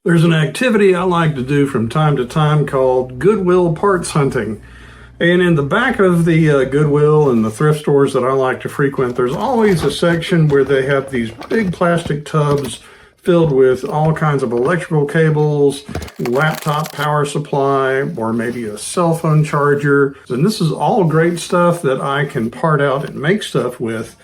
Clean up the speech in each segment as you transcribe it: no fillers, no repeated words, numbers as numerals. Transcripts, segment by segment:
There's an activity I like to do from time to time called Goodwill parts hunting. And in the back of the Goodwill and the thrift stores that I like to frequent, there's always a section where they have these big plastic tubs filled with all kinds of electrical cables, laptop power supply, or maybe a cell phone charger. And this is all great stuff that I can part out and make stuff with.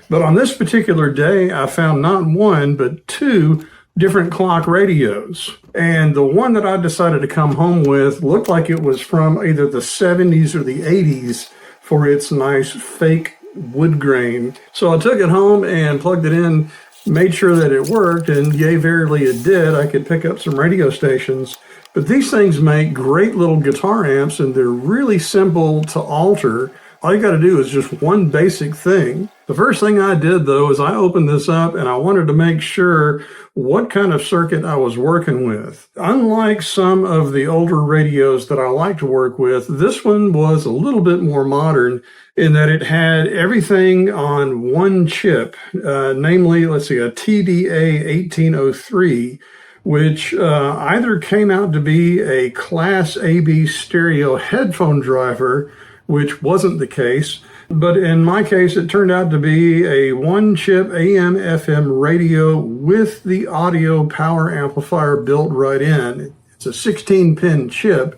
But on this particular day, I found not one, but two different clock radios. And the one that I decided to come home with looked like it was from either the 70s or the 80s for its nice fake wood grain. So I took it home and plugged it in, made sure that it worked, and yea, verily it did. I could pick up some radio stations. But these things make great little guitar amps, and they're really simple to alter. All you got to do is just one basic thing. The first thing I did, though, is I opened this up and I wanted to make sure what kind of circuit I was working with. Unlike some of the older radios that I like to work with, this one was a little bit more modern in that it had everything on one chip, namely, let's see, a TDA 1803, which either came out to be a Class AB stereo headphone driver, which wasn't the case. But in my case, it turned out to be a one-chip AM/FM radio with the audio power amplifier built right in. It's a 16-pin chip,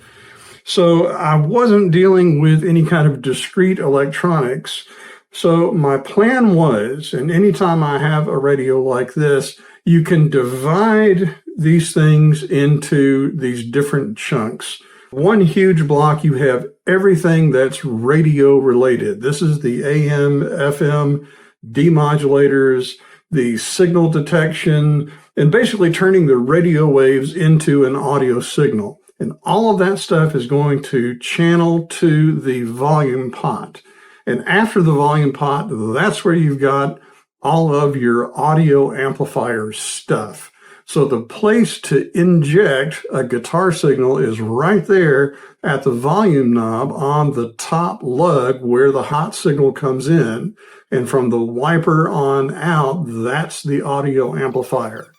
so I wasn't dealing with any kind of discrete electronics. So my plan was, and anytime I have a radio like this, you can divide these things into these different chunks. One huge block, you have everything that's radio related. This is the AM, FM, demodulators, the signal detection, and basically turning the radio waves into an audio signal. And all of that stuff is going to channel to the volume pot. And after the volume pot, that's where you've got all of your audio amplifier stuff. So the place to inject a guitar signal is right there at the volume knob on the top lug where the hot signal comes in. And from the wiper on out, that's the audio amplifier.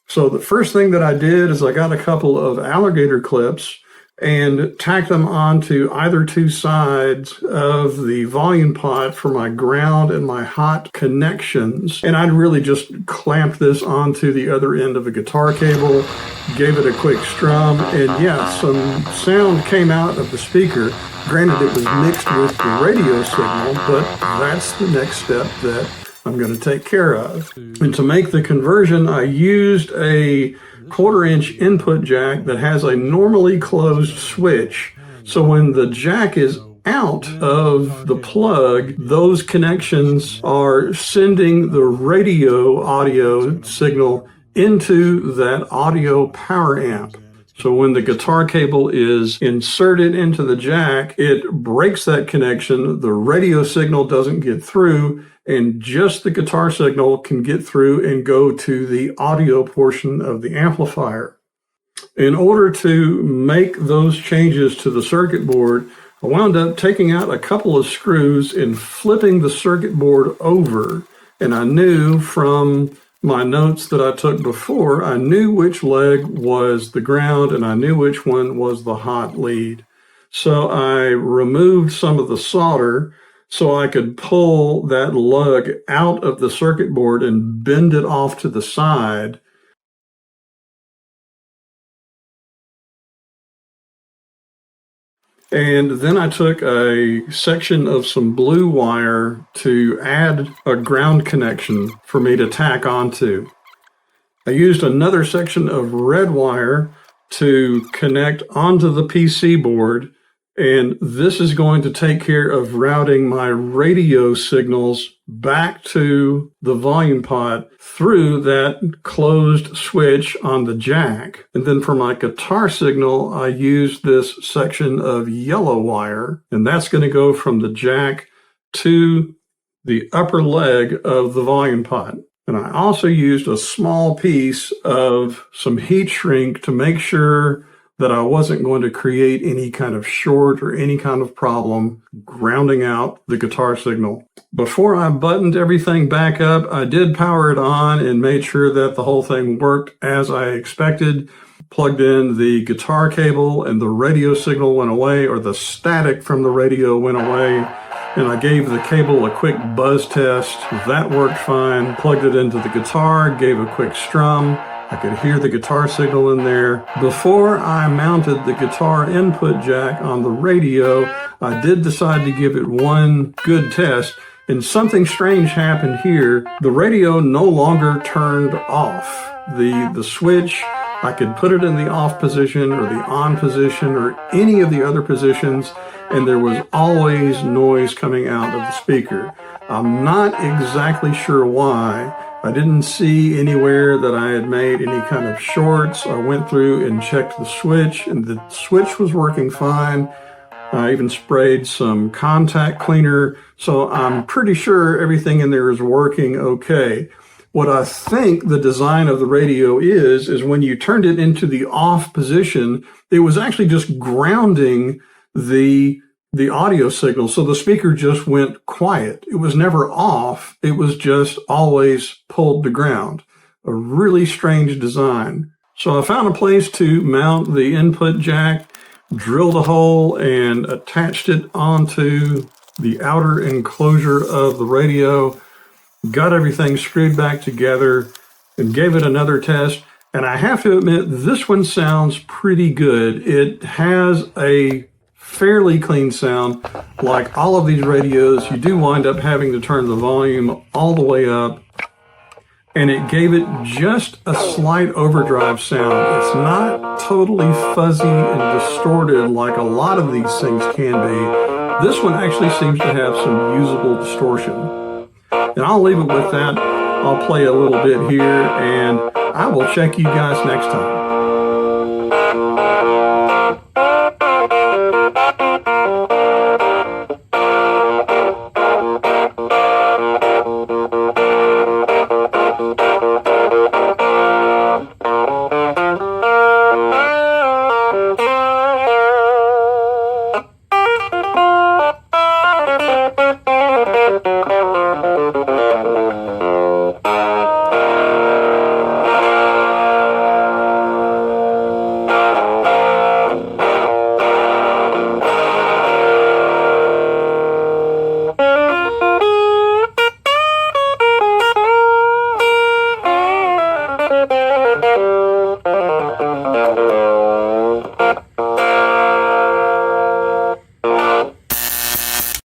So the first thing that I did is I got a couple of alligator clips and tacked them onto either two sides of the volume pot for my ground and my hot connections. And I'd really just clamped this onto the other end of a guitar cable, gave it a quick strum, and yeah, some sound came out of the speaker. Granted, it was mixed with the radio signal, but that's the next step that I'm going to take care of. And to make the conversion, I used a 1/4-inch input jack that has a normally closed switch. So when the jack is out of the plug, those connections are sending the radio audio signal into that audio power amp. So when the guitar cable is inserted into the jack, it breaks that connection. The radio signal doesn't get through, and just the guitar signal can get through and go to the audio portion of the amplifier. In order to make those changes to the circuit board, I wound up taking out a couple of screws and flipping the circuit board over. And I knew from my notes that I took before, I knew which leg was the ground and I knew which one was the hot lead. So I removed some of the solder so I could pull that lug out of the circuit board and bend it off to the side. And then I took a section of some blue wire to add a ground connection for me to tack onto. I used another section of red wire to connect onto the PC board, and this is going to take care of routing my radio signals back to the volume pot through that closed switch on the jack. And then for my guitar signal, I used this section of yellow wire, and that's going to go from the jack to the upper leg of the volume pot. And I also used a small piece of some heat shrink to make sure that I wasn't going to create any kind of short or any kind of problem grounding out the guitar signal. Before I buttoned everything back up, I did power it on and made sure that the whole thing worked as I expected. Plugged in the guitar cable and the radio signal went away, or the static from the radio went away. And I gave the cable a quick buzz test. That worked fine. Plugged it into the guitar, gave a quick strum. I could hear the guitar signal in there. Before I mounted the guitar input jack on the radio, I did decide to give it one good test, and something strange happened here. The radio no longer turned off. The switch, I could put it in the off position or the on position or any of the other positions, and there was always noise coming out of the speaker. I'm not exactly sure why. I didn't see anywhere that I had made any kind of shorts. I went through and checked the switch, and the switch was working fine. I even sprayed some contact cleaner, so I'm pretty sure everything in there is working okay. What I think the design of the radio is when you turned it into the off position, it was actually just grounding the audio signal. So the speaker just went quiet. It was never off. It was just always pulled to ground. A really strange design. So I found a place to mount the input jack, drilled a hole and attached it onto the outer enclosure of the radio, got everything screwed back together and gave it another test. And I have to admit, this one sounds pretty good. It has a fairly clean sound. Like all of these radios, you do wind up having to turn the volume all the way up, and it gave it just a slight overdrive sound. It's not totally fuzzy and distorted like a lot of these things can be. This one actually seems to have some usable distortion. And I'll leave it with that. I'll play a little bit here, and I will check you guys next time.